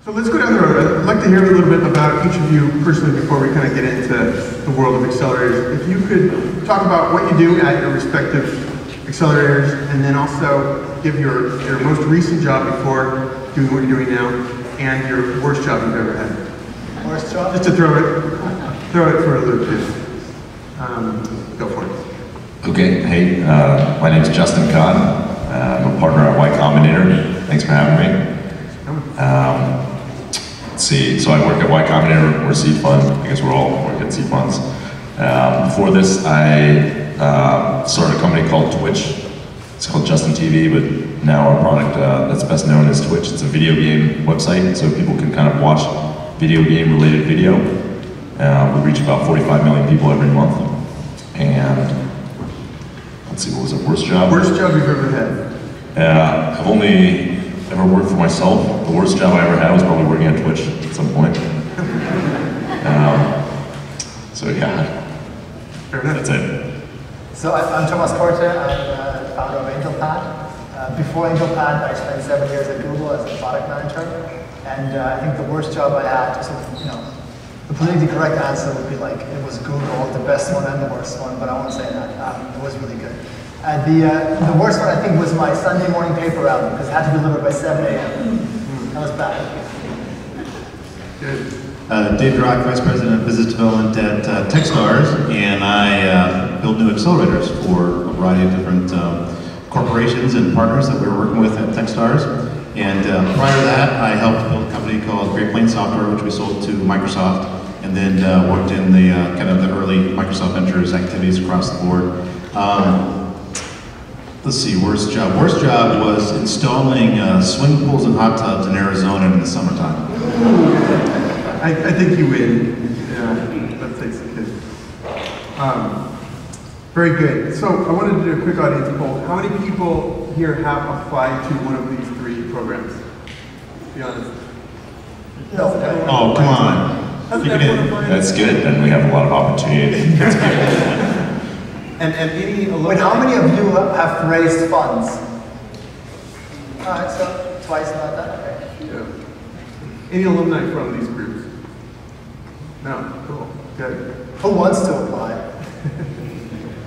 So let's go down the road. I'd like to hear a little bit about each of you personally before we kind of get into the world of accelerators. If you could talk about what you do at your respective accelerators, and then also give your most recent job before doing what you're doing now, and your worst job you've ever had. Worst job? Just to throw it for a loop, too. Go for it. Okay, hey, my name's Justin Kahn. I'm a partner at Y Combinator. Thanks for having me. Let's see, so I work at Y Combinator. We're a seed fund. I guess we're all work at seed funds. Before this, I started a company called Twitch. It's called Justin TV, but now our product that's best known as Twitch. It's a video game website, so people can kind of watch video game related video. We reach about 45 million people every month. And let's see, what was the worst job? Worst job you've ever had? I've only ever worked for myself. The worst job I ever had was probably working on Twitch at some point. So yeah, that's it. So I'm Thomas Korte. I'm the founder of AngelPad. Before AngelPad, I spent 7 years at Google as a product manager. And I think the worst job I had, so, the politically correct answer would be like, it was Google, the best one and the worst one, but I won't say that. It was really good. The worst one, I think, was my Sunday morning paper route, because it had to be delivered by 7 a.m. That was bad. Good. Dave Drock, Vice President of Business Development at Techstars, and I build new accelerators for a variety of different corporations and partners that we were working with at Techstars. And prior to that, I helped build a company called Great Plains Software, which we sold to Microsoft, and then worked in the kind of the early Microsoft Ventures activities across the board. Let's see, worst job. Worst job was installing swimming pools and hot tubs in Arizona in the summertime. I think you win. Yeah, that takes a kid. Very good. So I wanted to do a quick audience poll. How many people here have applied to one of these 3 programs? Be honest. No. Oh, come on. That's good, and we have a lot of opportunity. That's good. And any alumni? Wait, how many of you have raised funds? Alright, so twice about that, okay. Yeah. Any alumni from these groups? No, cool, good. Who wants to apply?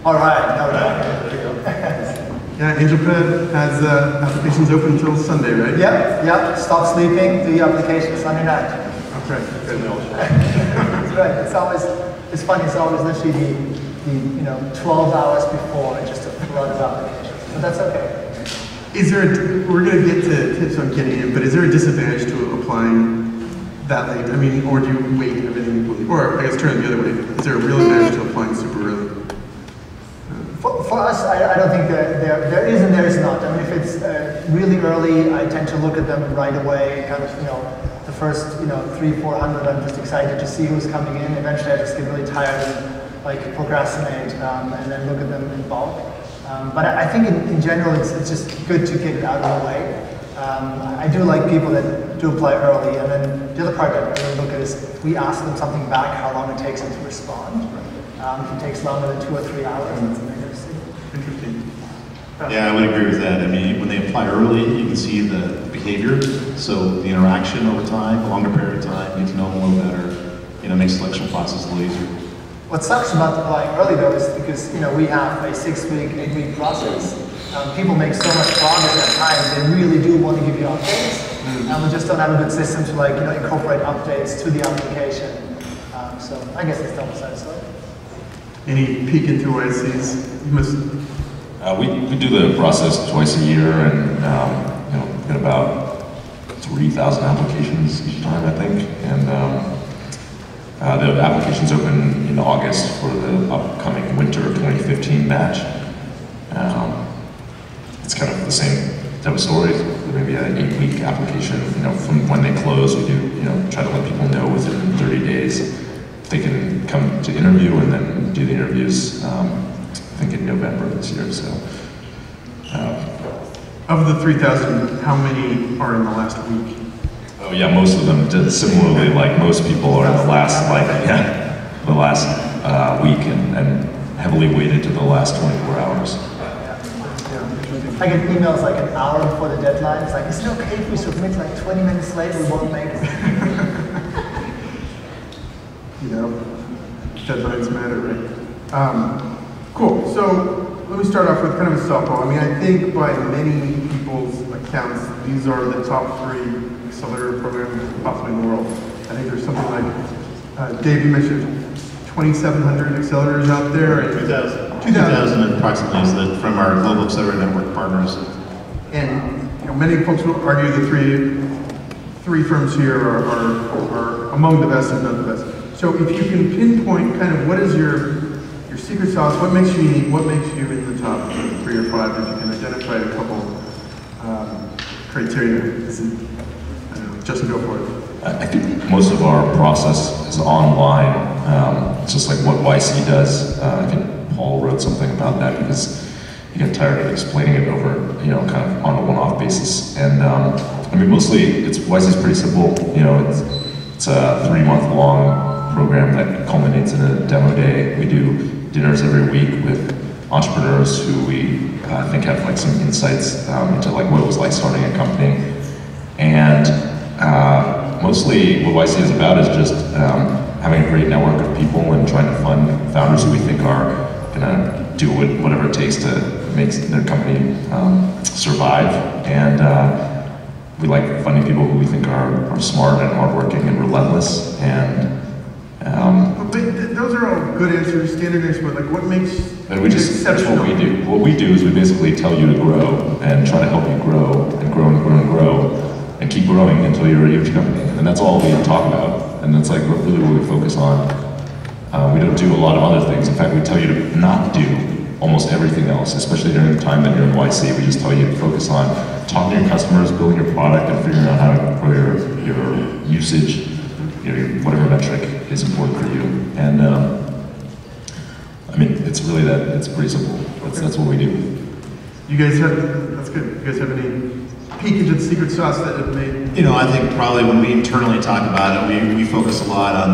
Alright, there we go. Yeah, AngelPad has applications open until Sunday, right? Yep. Stop sleeping, do your application Sunday night. Okay, good. That's right. It's funny. It's always literally the 12 hours before, just a flood of applications. But that's okay. Is there we're going to get to tips on getting in, but is there a disadvantage to applying that late? I mean, or do you wait everything equally? Or I guess turn it the other way. Is there a real advantage to applying super early? For us, I don't think there is and there is not. I mean, if it's really early, I tend to look at them right away. Kind of, the first 300-400, I'm just excited to see who's coming in. Eventually, I just get really tired and like procrastinate, and then look at them in bulk. But I think in general, it's just good to get it out of the way. I do like people that do apply early, and then the other part that I really look at is if we ask them something back, how long it takes them to respond. If it takes longer than 2 or 3 hours, it's a negative signal. Interesting. Yeah, I would agree with that. I mean, when they apply early, you can see the behavior, so the interaction over time, a longer period of time, you get to know them a little better, makes the selection process a little easier. What sucks about applying early though is because we have a 6-week, 8-week process. People make so much progress at times, they really do want to give you updates. And we just don't have a good system to incorporate updates to the application. So I guess it's double-sided sword. Any peek into OSCs? You must. We do the process twice a year, and get about 3,000 applications each time, I think. And the applications open in August for the upcoming winter 2015 batch. It's kind of the same type of story. Maybe an 8-week application. From when they close, we do try to let people know within 30 days if they can come to interview, and then do the interviews. I think in November this year. So, of the 3,000, how many are in the last week? Oh yeah, most of them. Similarly, like most people are in the last week, and heavily weighted to the last 24 hours. Yeah, interesting. I get emails like an hour before the deadline. It's like, is it okay if we submit like 20 minutes late? We won't make it. You know, deadlines matter, right? Cool. So let me start off with kind of a softball. I mean, I think by many people's accounts, these are the top 3 accelerator programs possibly in the world. I think there's something like, Dave, you mentioned 2,700 accelerators out there. 2,000 approximately is from our global accelerator network partners. And you know, many folks will argue the three firms here are among the best, if not the best. So if you can pinpoint kind of what is your secret sauce, what makes you unique, what makes you in the top 3 or 5, if you can identify a couple criteria. I don't know, Justin, go for it. I think most of our process is online. It's just like what YC does. I think Paul wrote something about that because he got tired of explaining it over, you know, kind of on a one-off basis. And I mean, mostly YC is pretty simple. You know, it's a 3-month-long program that culminates in a demo day. We do dinners every week with entrepreneurs who we think have like some insights into like what it was like starting a company. And mostly what YC is about is just having a great network of people and trying to fund founders who we think are gonna do whatever it takes to make their company survive. And we like funding people who we think are smart and hardworking and relentless. And but those are all good answers, standard answers, but like what makes and we just, that's what we do. What we do is we basically tell you to grow and try to help you grow and grow and grow and grow and keep growing until you're a huge company. And that's all we talk about. And that's like really what we focus on. We don't do a lot of other things. In fact, we tell you to not do almost everything else, especially during the time that you're in YC. We just tell you to focus on talking to your customers, building your product, and figuring out how to grow your usage, whatever metric is important for you. And I mean, it's really that, it's pretty simple. That's what we do. You guys have, that's good. You guys have any peek into the secret sauce that have made? You know, I think probably when we internally talk about it, we focus a lot on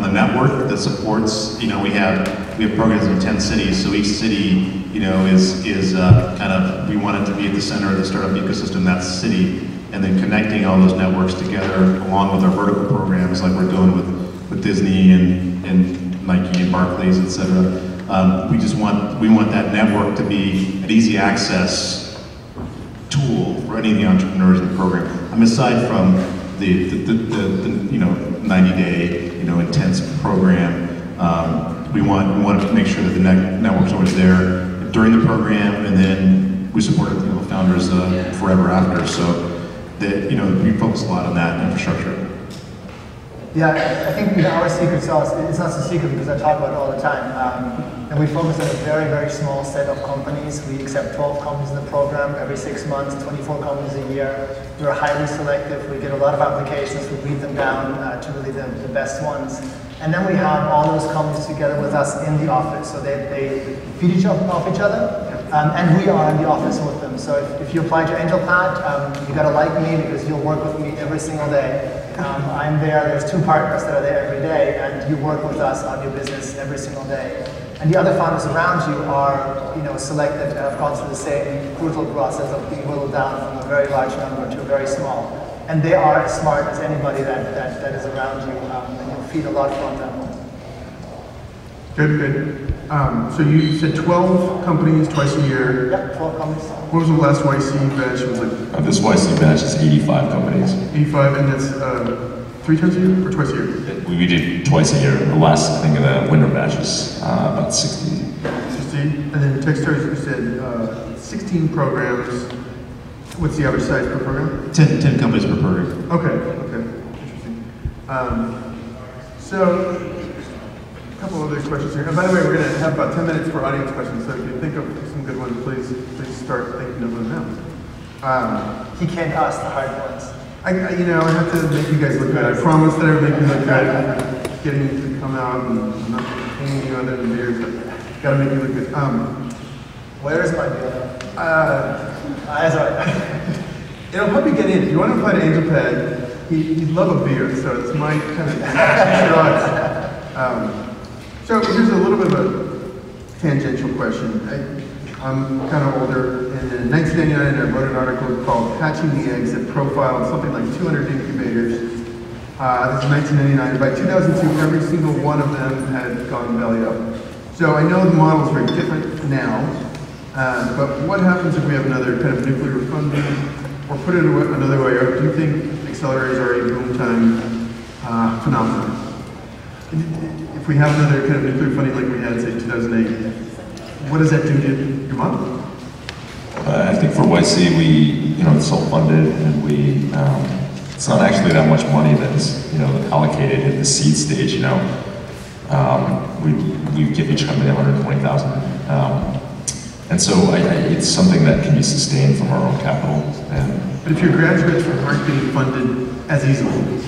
the network that supports. You know, we have programs in 10 cities, so each city, you know, is kind of, we want it to be at the center of the startup ecosystem, that city, and then connecting all those networks together along with our vertical programs like we're doing with Disney and Nike and Barclays, etc. We want that network to be an easy access tool for any of the entrepreneurs in the program. I mean, aside from the you know 90-day intense program, we want to make sure that the network's always there during the program, and then we support founders forever after. So that we focus a lot on that infrastructure. Yeah, I think our secret sauce, it's not so secret because I talk about it all the time. And we focus on a very, very small set of companies. We accept 12 companies in the program every 6 months, 24 companies a year. We're highly selective. We get a lot of applications. We weed them down to really the best ones. And then we have all those companies together with us in the office. So they feed off each other. And we are in the office with them. So if you apply to AngelPad, you gotta like me because you'll work with me every single day. I'm there, there's 2 partners that are there every day, and you work with us on your business every single day. And the other founders around you are, selected and have gone through the same brutal process of being whittled down from a very large number to a very small. And they are as smart as anybody that is around you, and you'll feed a lot from them. Good. So you said 12 companies twice a year. Yep, 12 companies. What was the last YC batch? It was like This YC batch is 85 companies. 85, and that's 3 times a year or twice a year? We do twice a year. The last, I think, of the winter batch is about 60. 60, and then Techstars, you said 16 programs. What's the average size per program? 10 companies per program. Okay, interesting. So, a couple other questions here. And by the way, we're going to have about 10 minutes for audience questions, so if you think of some good ones, please start thinking of them now. He can't ask the hard ones. I have to make you guys look good. I promise that I would make you look good. Getting you to come out and I'm not hanging you other than beers, but gotta make you look good. Where is my beer? That's right. It'll help you get in. If you want to apply to AngelPad, he'd love a beer, so it's my kind of shot. So here's a little bit of a tangential question. I'm kind of older, in 1999, I wrote an article called Hatching the Eggs that profiled something like 200 incubators. This is 1999. By 2002, every single one of them had gone belly up. So I know the model is very different now, but what happens if we have another kind of nuclear funding? Or put it another way, do you think accelerators are a boom time phenomenon? If we have another kind of nuclear funding like we had, say, 2008, what does that do to your model? I think for YC, it's self-funded, and it's not actually that much money that's, allocated at the seed stage, We give each company $120,000. And so it's something that can be sustained from our own capital. But if your graduates aren't being funded as easily,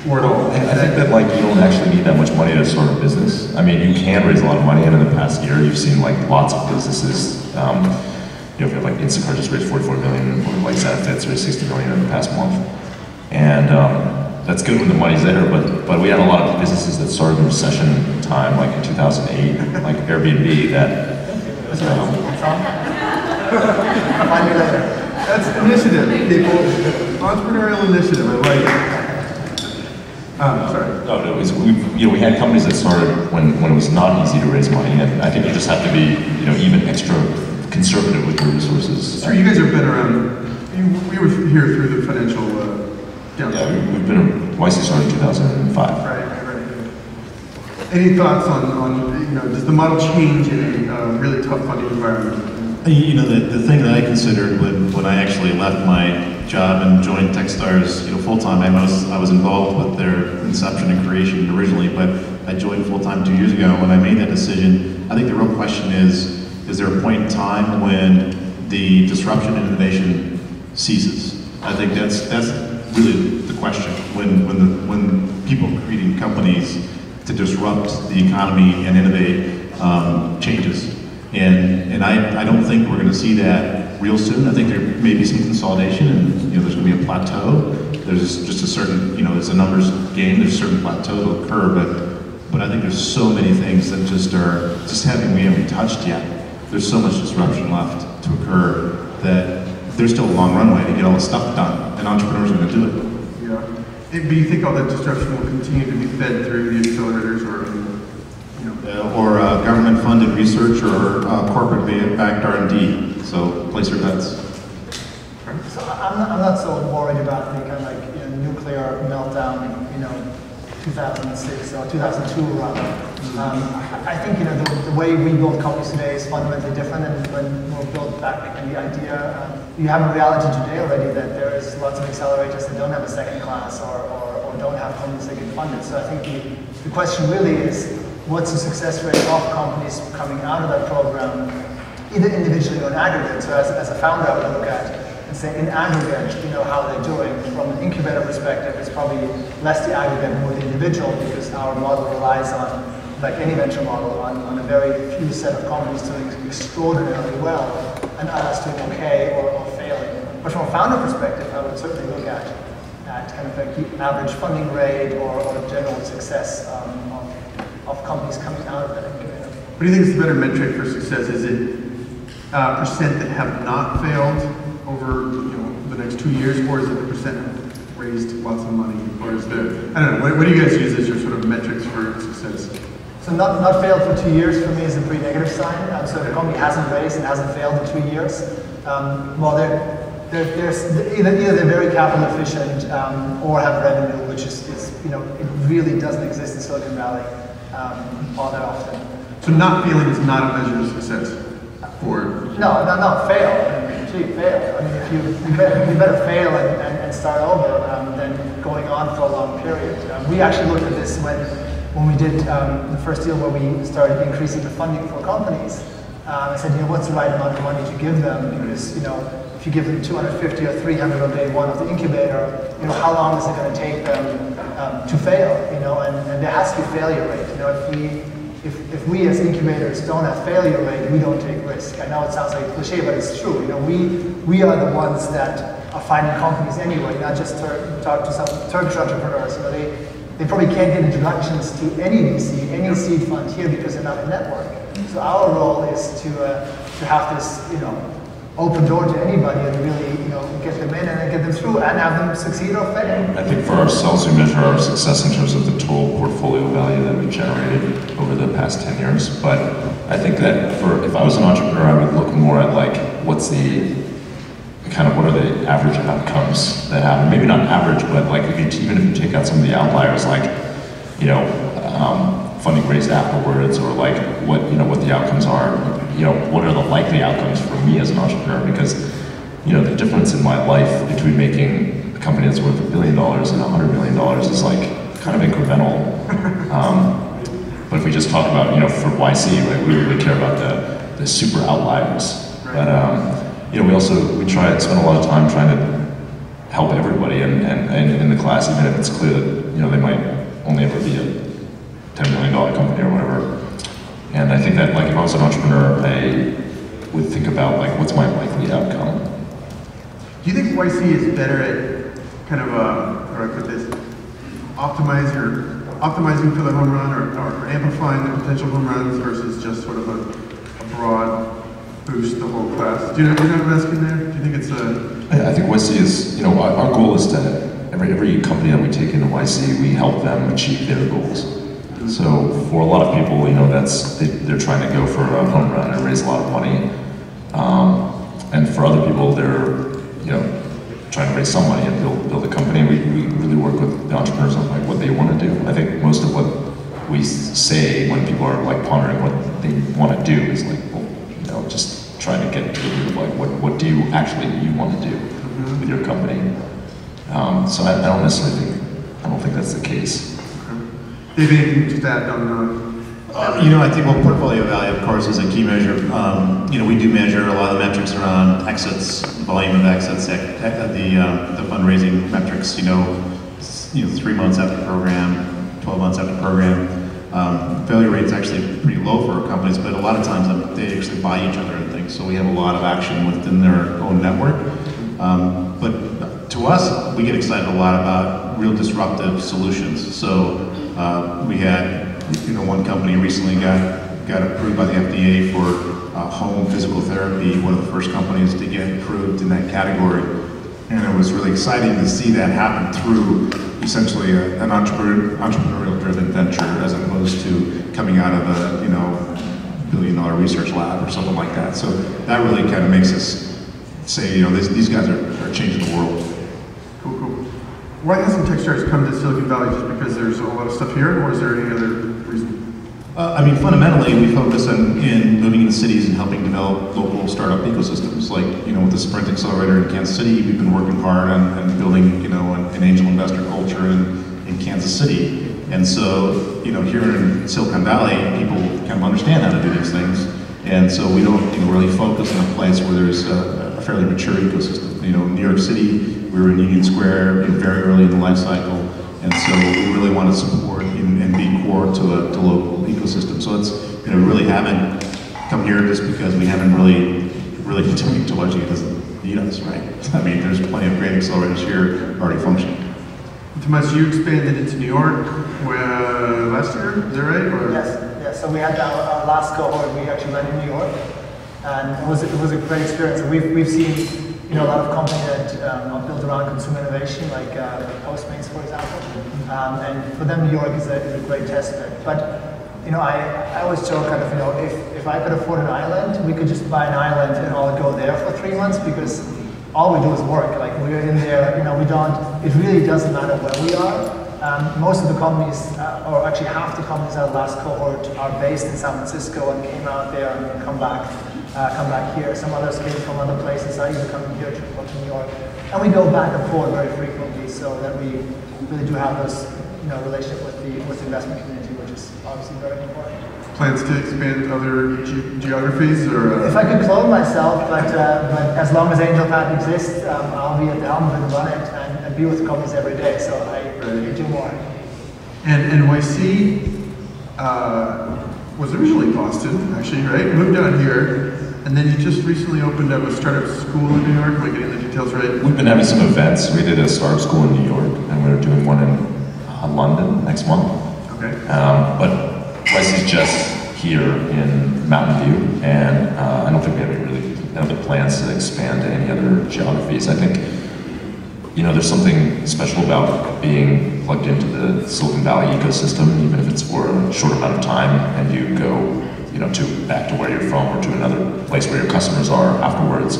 or at all, I think that you don't actually need that much money to start a business. I mean, you can raise a lot of money, and in the past year, you've seen lots of businesses. If Instacart just raised $44 million, or Zenefits raised $60 million in the past month, and that's good when the money's there. But we had a lot of businesses that started in recession time, like in 2008, like Airbnb, that. Find me later. That's initiative, people. Entrepreneurial initiative. I like it. Sorry. No, we had companies that started when it was not easy to raise money, and I think you just have to be, even extra conservative with your resources. Sure, you guys have been around. We were here through the financial downturn. Yeah, we've been. YC started in 2005. Right. Any thoughts on does the model change in a really tough funding environment? The thing that I considered when I actually left my job and joined Techstars, full-time, I was involved with their inception and creation originally, but I joined full-time 2 years ago. When I made that decision, I think the real question is there a point in time when the disruption and innovation ceases? I think that's really the question. When people are creating companies to disrupt the economy and innovate changes. And I don't think we're going to see that real soon. I think there may be some consolidation, and there's going to be a plateau. There's just a certain, it's a numbers game. There's a certain plateau that'll occur, but I think there's so many things that we haven't touched yet. There's so much disruption left to occur that there's still a long runway to get all this stuff done, and entrepreneurs are going to do it. Yeah. But you think all that disruption will continue to be fed through the accelerators, or government-funded research, or corporate-backed R&D. So place your bets. So I'm not so worried about the kind of nuclear meltdown, 2006 or 2002 rather. I think the way we build companies today is fundamentally different than when we were built back. And the idea, you have a reality today already that there is lots of accelerators that don't have a second class or don't have companies that get funded. So I think the question really is, what's the success rate of companies coming out of that program, either individually or in aggregate? So as a founder, I would look at and say, in aggregate, how they're doing. From an incubator perspective, it's probably less the aggregate, more the individual, because our model relies on, like any venture model, on a very few set of companies doing extraordinarily well and others doing okay or failing. But from a founder perspective, I would certainly look at kind of like the average funding rate or general success of companies coming out of that incubator. What do you think is the better metric for success? Is it percent that have not failed over the next 2 years, or is it the percent that raised lots of money, or is there? I don't know. What do you guys use as your sort of metrics for success? So not failed for 2 years for me is a pretty negative sign. So if the company hasn't raised and hasn't failed in 2 years, well, there's either they're very capital efficient or have revenue, which is it really doesn't exist in Silicon Valley all that often. So not failing is not a measure of success, or no, fail. Fail. I mean, if you better fail and start over than going on for a long period. We actually looked at this when we did the first deal where we started increasing the funding for companies. I said, what's the right amount of money to give them? Because if you give them 250 or 300 on day one of the incubator, how long is it going to take them to fail? And there has to be failure rate. If we as incubators don't have failure rate, we don't take risk. I know it sounds like a cliche, but it's true. We are the ones that are finding companies anyway, not just talk to some Turkish entrepreneurs. They probably can't get introductions to any VC, any seed fund here because they're not a network. So our role is to have this, open door to anybody and really, get them in and get them through and have them succeed or fail. I think for ourselves, we measure our success in terms of the total portfolio value that we've generated over the past 10 years. But I think that if I was an entrepreneur, I would look more at like, what are the average outcomes that happen? Maybe not average, but like even if you take out some of the outliers, like, funding raised afterwards, or like what the outcomes are, what are the likely outcomes for me as an entrepreneur? Because, the difference in my life between making a company that's worth $1 billion and $100 million is like kind of incremental. But if we just talk about, for YC, right, we really care about the super outliers. But, we try to spend a lot of time trying to help everybody and in the class, even if it's clear that, they might only ever be a $10 million company or whatever. And I think that, like, if I was an entrepreneur, I would think about, like, what's my likely outcome? Do you think YC is better at kind of, how do I put this, optimizing for the home run or amplifying the potential home runs versus just sort of a broad boost the whole class? Do you know what I'm asking there? Do you think it's a... I think YC is, our goal is to, every company that we take into YC, we help them achieve their goals. So for a lot of people, they're trying to go for a home run and raise a lot of money. And for other people, they're, trying to raise some money and build a company. We really work with the entrepreneurs on like what they want to do. I think most of what we say when people are like pondering what they want to do is like, well, just trying to get to the root of like what do you want to do with your company. So I don't think that's the case. Dave, anything just add on I think portfolio value, of course, is a key measure. We do measure a lot of the metrics around exits, volume of exits, the fundraising metrics. 3 months after program, 12 months after program. Failure rate's actually pretty low for our companies, but a lot of times they actually buy each other and things. So we have a lot of action within their own network. But to us, we get excited a lot about real disruptive solutions. So we had one company recently got approved by the FDA for home physical therapy, one of the first companies to get approved in that category. And it was really exciting to see that happen through essentially an entrepreneurial-driven venture, as opposed to coming out of a $1 billion research lab or something like that. So that really kind of makes us say, these guys are changing the world. Cool. Why hasn't Techstars come to Silicon Valley? Just because there's a lot of stuff here, or is there any other reason? Fundamentally, we focus on moving into cities and helping develop local startup ecosystems. Like, with the Sprint Accelerator in Kansas City, we've been working hard on building, an angel investor culture in Kansas City. And so, here in Silicon Valley, people kind of understand how to do these things. And so we don't really focus on a place where there's a fairly mature ecosystem. In New York City, we were in Union Square very early in the life cycle. And so we really want to support and be core to local ecosystem. So it's, we really haven't come here just because we haven't really continued to largely, it doesn't need us, right? There's plenty of great accelerators here already functioning. Tomas, you expanded into New York last year, is that right? Or? Yes. So we had our last cohort, we actually ran in New York. And it was a great experience. We've seen a lot of companies that are built around consumer innovation, like Postmates, for example. And for them, New York is a great test bed. But I always joke kind of, if I could afford an island, we could just buy an island and all go there for 3 months, because all we do is work. Like, we're in there, it really doesn't matter where we are. Most of the companies, or actually half the companies at the last cohort, are based in San Francisco and came out there and come back here. Some others came from other places, either coming here to New York. And we go back and forth very frequently, so that we really do have this relationship with the investment community, which is obviously very important. Plans to expand other geographies, or? If I could clone myself, but as long as AngelPath exists, I'll be at the helm and run it and be with the companies every day, so I do more. And NYC was originally Boston, actually, right? Moved down here, and then you just recently opened up a startup school in New York. Am I getting the details right? We've been having some events. We did a startup school in New York, and we're doing one in London next month. Okay. But YC is just here in Mountain View, and I don't think we have any really the plans to expand to any other geographies. I think, there's something special about being plugged into the Silicon Valley ecosystem, even if it's for a short amount of time, and you go, back to where you're from or to another place where your customers are afterwards.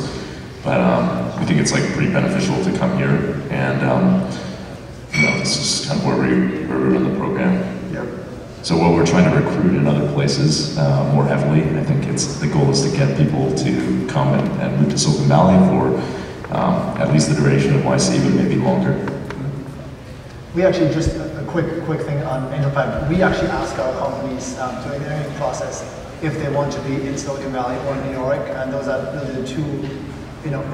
But we think it's like pretty beneficial to come here, and this is kind of where we run the program. Yep. So while we're trying to recruit in other places more heavily, I think the goal is to get people to come and move to Silicon Valley for at least the duration of YC, but maybe longer. We actually, just a quick thing on AngelPad, we actually ask our companies during the interviewing process if they want to be in Silicon Valley or New York, and those are really the two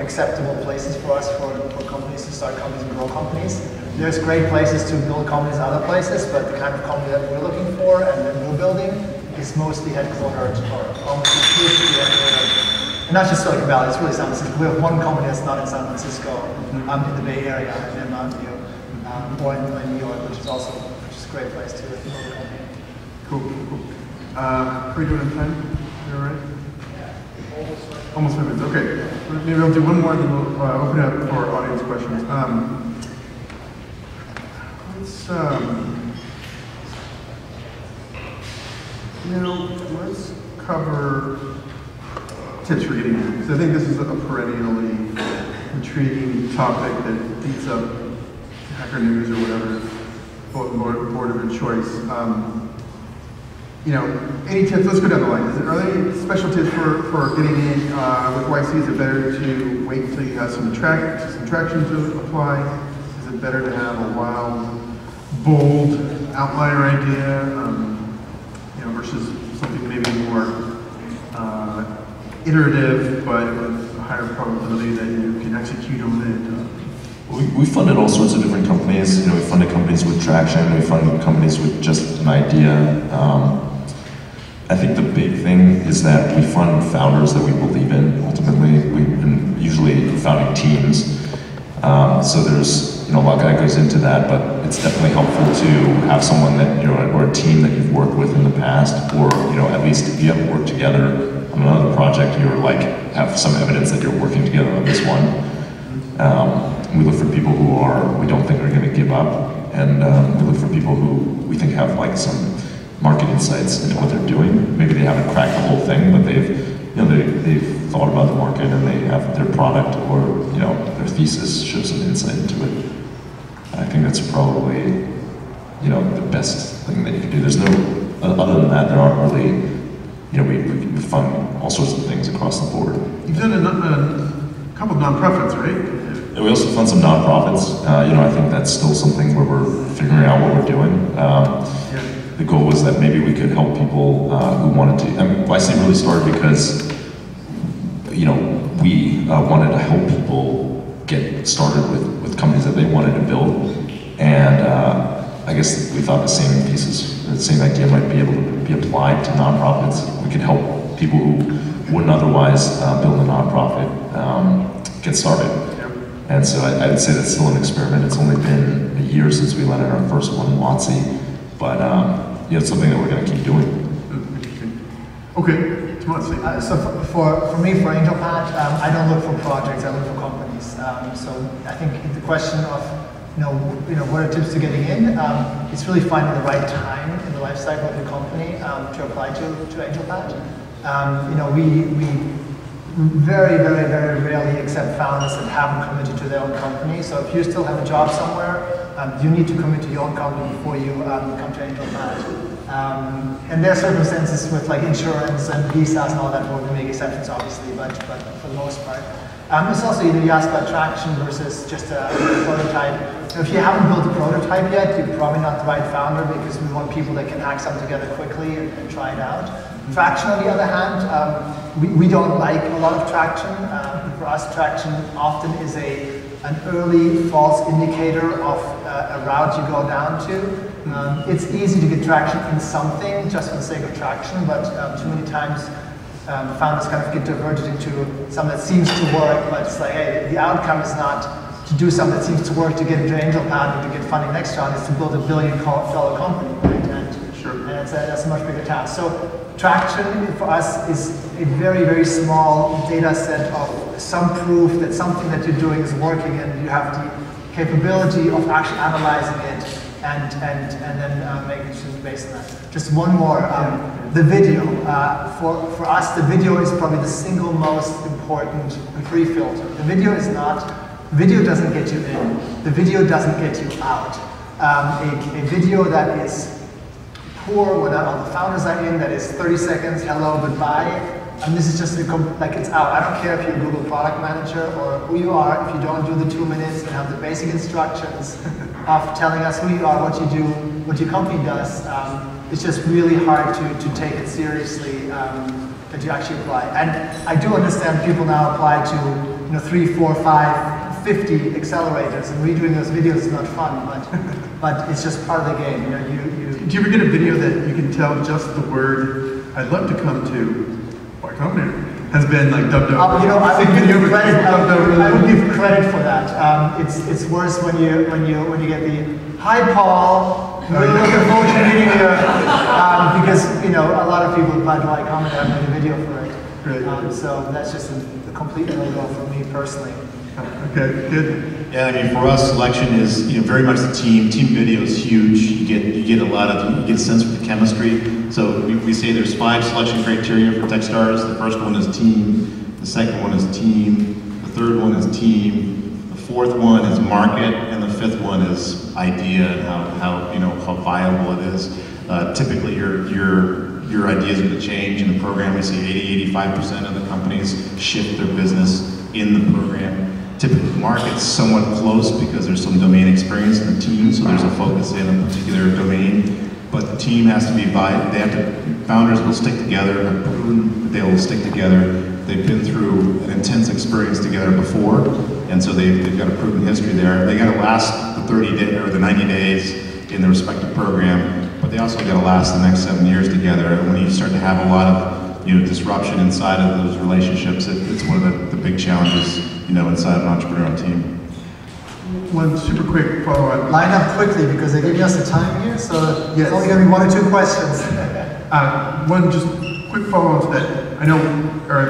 acceptable places for us for companies to start companies and grow companies. There's great places to build companies in other places, but the kind of company that we're looking for and that we're building is mostly headquartered or almost exclusively headquartered. And not just Silicon Valley, it's really San Francisco. We have one company that's not in San Francisco, in the Bay Area, in Mountain View, or in New York, which is a great place to build a company. Cool. Are we doing time? You all right? Almost 5 minutes. Okay. Maybe I'll do one more, then we'll open it up for audience questions. Let's cover tips for getting in. So I think this is a perennially intriguing topic that beats up Hacker News or whatever board of your choice. Any tips? Let's go down the line. Are there any special tips for getting in with YC? Is it better to wait until you have some traction to apply? Is it better to have a wild, bold outlier idea, versus something maybe more iterative, but with a higher probability that you can execute on it? We funded all sorts of different companies. We funded companies with traction. We funded companies with just an idea. I think the big thing is that we fund founders that we believe in. Ultimately, and usually founding teams. So there's a lot that goes into that, but it's definitely helpful to have someone that or a team that you've worked with in the past, or at least if you haven't worked together on another project, you're have some evidence that you're working together on this one. We look for people who we don't think are going to give up, and we look for people who we think have some market insights into what they're doing. Maybe they haven't cracked the whole thing, but they've thought about the market and they have their product or their thesis shows some insight into it. I think that's probably the best thing that you can do. There's no other than that. There aren't really we fund all sorts of things across the board. You've done a couple of nonprofits, right? We also fund some nonprofits. I think that's still something where we're figuring out what we're doing. The goal was that maybe we could help people who wanted to. YC really started because we wanted to help people get started with companies that they wanted to build, and I guess we thought the same idea might be able to be applied to nonprofits. We could help people who wouldn't otherwise build a nonprofit get started. And so I would say that's still an experiment. It's only been a year since we landed our first one in WotC, but it's something that we're going to keep doing. Okay, Tomas. So for me, for AngelPad, I don't look for projects. I look for companies. So I think the question of what are tips to getting in? It's really finding the right time in the life cycle of your company to apply to AngelPad. We very, very, very rarely accept founders that haven't committed to their own company. So if you still have a job somewhere, you need to commit to your own company before you come to AngelPad. And there are circumstances with insurance and visas and all that where we make exceptions, obviously, but for the most part. It's also, you asked about traction versus just a prototype. If you haven't built a prototype yet, you're probably not the right founder because we want people that can hack something together quickly and try it out. Traction, on the other hand, we don't like a lot of traction. For us, traction often is an early false indicator of a route you go down to. It's easy to get traction in something just for the sake of traction, but too many times founders kind of get diverted into something that seems to work, but it's hey, the outcome is not to do something that seems to work to get into AngelPad or to get funding next round, is to build $1 billion company, right? And That's a much bigger task. So traction for us is a very, very small data set of some proof that something that you're doing is working, and you have the capability of actually analyzing it and then making decisions based on that. Just one more, the video. For us, the video is probably the single most important pre-filter. The video doesn't get you in. The video doesn't get you out. A video that is poor when all the founders are in, that is 30 seconds, hello, goodbye, and this is just like it's out. I don't care if you're a Google product manager or who you are, if you don't do the 2 minutes and have the basic instructions of telling us who you are, what you do, what your company does. It's just really hard to take it seriously that you actually apply. And I do understand people now apply to 3, 4, 5, 50 accelerators, and redoing those videos is not fun, but it's just part of the game. Do you ever get a video that you can tell just the word "I'd love to come to" Y Combinator has been like dubbed over? I would give credit for that. It's worse when you get the "Hi Paul, really looking forward to meeting you," because a lot of people apply to Y Combinator and made a video for it. Right. So that's just a complete no-go for me personally. Okay, good. Yeah, I mean, for us, selection is very much the team. Team video is huge. You get a sense for the chemistry. So we say there's 5 selection criteria for Techstars. The first one is team. The second one is team. The third one is team. The fourth one is market, and the fifth one is idea and how viable it is. Typically, your idea is going to change in the program. We see 80-85% of the companies shift their business in the program. Typically, the market's somewhat close because there's some domain experience in the team, so there's a focus in a particular domain. But the team has to be founders will stick together, have proven that they will stick together. They've been through an intense experience together before, and so they've got a proven history there. They got to last the 30 days or the 90 days in the respective program, but they also got to last the next 7 years together. And when you start to have a lot of disruption inside of those relationships, it's one of the big challenges inside an entrepreneurial team. One super quick follow-up. Line up quickly because they're giving us the time here, so yes. It's only going to be 1 or 2 questions. One just quick follow-up to that. I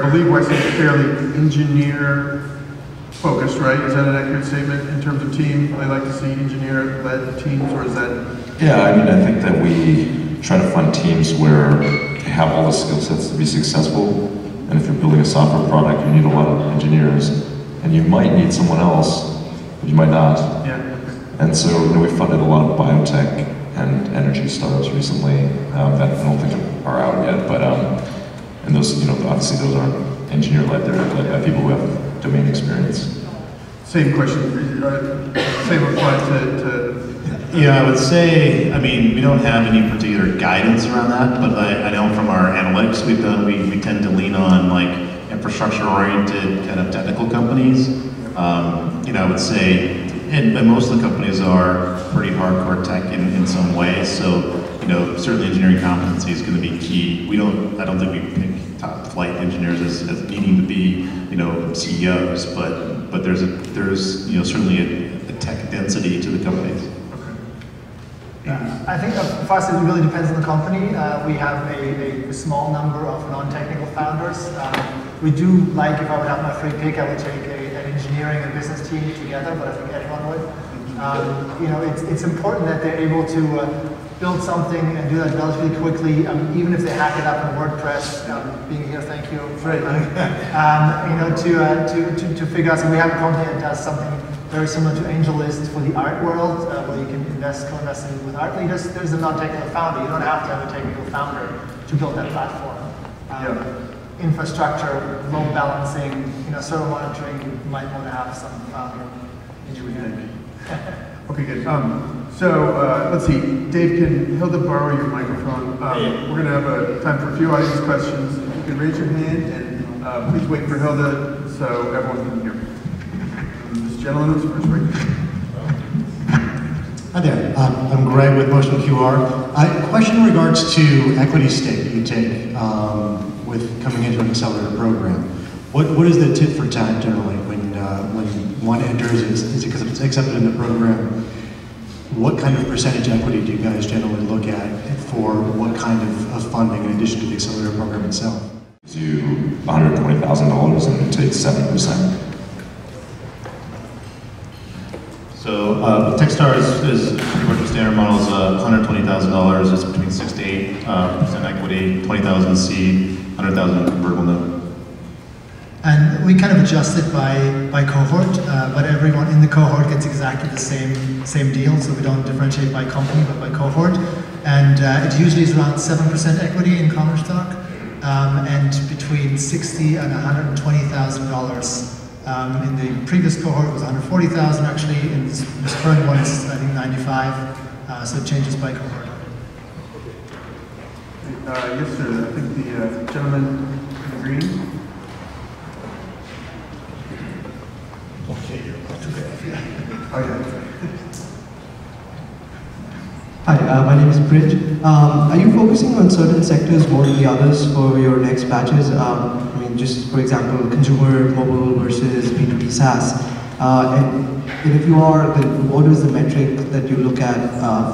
believe YC is fairly engineer-focused, right? Is that an accurate statement in terms of team? They like to see engineer-led teams, or is that? Yeah, I think that we try to find teams where they have all the skill sets to be successful. And if you're building a software product, you need a lot of engineers, and you might need someone else, but you might not. Yeah. And so we funded a lot of biotech and energy startups recently that I don't think are out yet, but and those obviously those aren't engineer-led; they're led by people who have domain experience. Same question. Same apply to. Yeah, I would say, we don't have any particular guidance around that, but I know from our analytics we've done, we tend to lean on infrastructure-oriented kind of technical companies. I would say, and most of the companies are pretty hardcore tech in some way, so certainly engineering competency is going to be key. I don't think we pick top flight engineers as needing to be CEOs, but there's certainly a tech density to the companies. I think for us it really depends on the company. We have a small number of non-technical founders. We do like, if I would have my free pick, I would take an engineering and business team together, but I think everyone would. It's important that they're able to build something and do that relatively quickly, even if they hack it up in WordPress. Being here, thank you for it. To figure out. So we have a company that does something very similar to AngelList for the art world, where you can co-invest with art leaders. There's a non-technical founder. You don't have to have a technical founder to build that platform. Infrastructure, load balancing, server monitoring, you might want to have some founder engineering. Okay, good. So let's see. Dave, can Hilda borrow your microphone? We're going to have time for a few audience questions. If you can raise your hand, and please wait for Hilda so everyone can hear. This gentleman is first right. Hi there. I'm Greg with Motion QR. A question in regards to equity stake that you take with coming into an accelerator program. What is the tit for tat generally when one enters? Is it because it's accepted in the program? What kind of percentage equity do you guys generally look at for what kind of funding in addition to the Accelerator program itself? Gives you $120,000 and it takes 7%. So Techstars is pretty much the standard model is $120,000. It's between 6 to 8% equity, 20,000 seed, 100,000 convertible note. And we kind of adjust it by cohort, but everyone in the cohort gets exactly the same deal, so we don't differentiate by company, but by cohort. And it usually is around 7% equity in common stock, and between $60,000 and $120,000. In the previous cohort it was 140,000 actually, in this current one it's I think 95, so it changes by cohort. Yes sir, I think the gentleman in the green. Oh, yeah. Hi, my name is Bridge. Are you focusing on certain sectors more than the others for your next batches? I mean, just for example, consumer, mobile versus B2B SaaS. And if you are, then what is the metric that you look at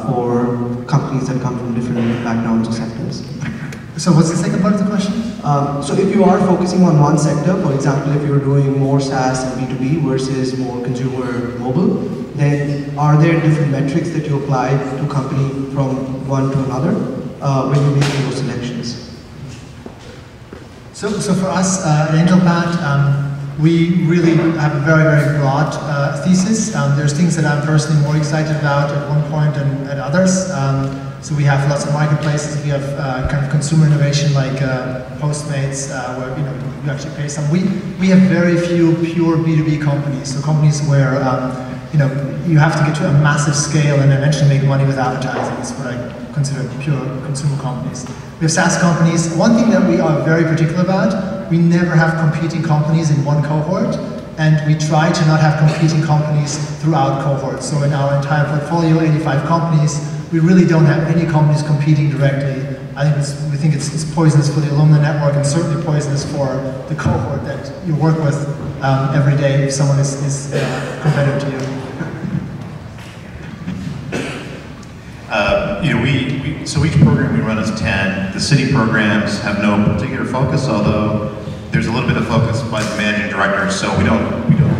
for companies that come from different backgrounds or sectors? So what's the second part of the question? So if you are focusing on one sector, for example, if you're doing more SaaS and B2B versus more consumer mobile, then are there different metrics that you apply to company from one to another when you're making those selections? So for us at AngelPad, we really have a very, very broad thesis. There's things that I'm personally more excited about at one point than at others. So we have lots of marketplaces. We have kind of consumer innovation like Postmates, where you actually pay some. We have very few pure B2B companies. So companies where you have to get to a massive scale and eventually make money with advertising. Is what I consider pure consumer companies. We have SaaS companies. One thing that we are very particular about, we never have competing companies in one cohort, and we try to not have competing companies throughout cohorts. So in our entire portfolio, 85 companies, we really don't have any companies competing directly. We think it's poisonous for the alumni network and certainly poisonous for the cohort that you work with every day if someone is a competitor to you. So each program we run is 10. The city programs have no particular focus, although there's a little bit of focus by the managing director, so we don't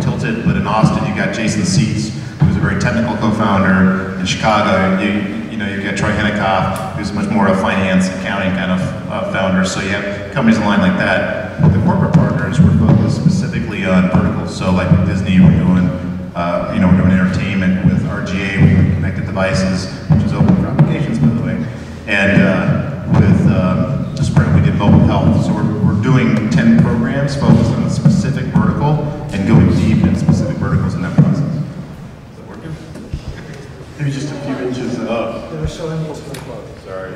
tilt it. But in Austin, you got Jason Seitz, who's a very technical co-founder. In Chicago, you've got Troy Hennicoff, who's much more a finance, accounting kind of founder. So you have companies in line like that. But the corporate partners, we're focused specifically on verticals. So like with Disney, we're doing entertainment. With RGA, we're doing connected devices, which is open for applications, by the way. And with Sprint, we did mobile health. So we're doing 10 programs focused on a specific vertical and going deep in specific verticals in that process. Is that working? Maybe just a few inches of... They were showing us for close. Sorry.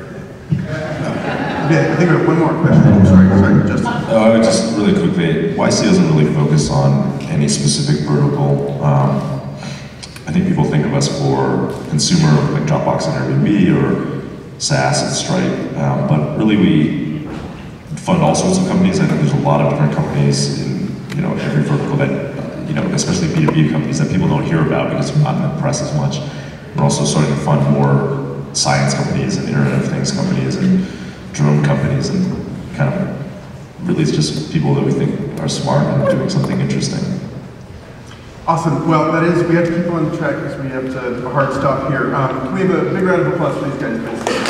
Okay, I think we have one more question. Sorry, Justin. I would just really quickly, YC doesn't really focus on any specific vertical. I think people think of us for consumer, like Dropbox and Airbnb, or SaaS and Stripe, but really we fund all sorts of companies. I think there's a lot of different companies in every vertical that, especially B2B companies that people don't hear about because they're not in the press as much. We're also starting to fund more science companies and Internet of Things companies and drone companies, and kind of really it's just people that we think are smart and doing something interesting. Awesome. Well, we have to keep on track because we have a hard stop here. Can we have a big round of applause for these guys, please?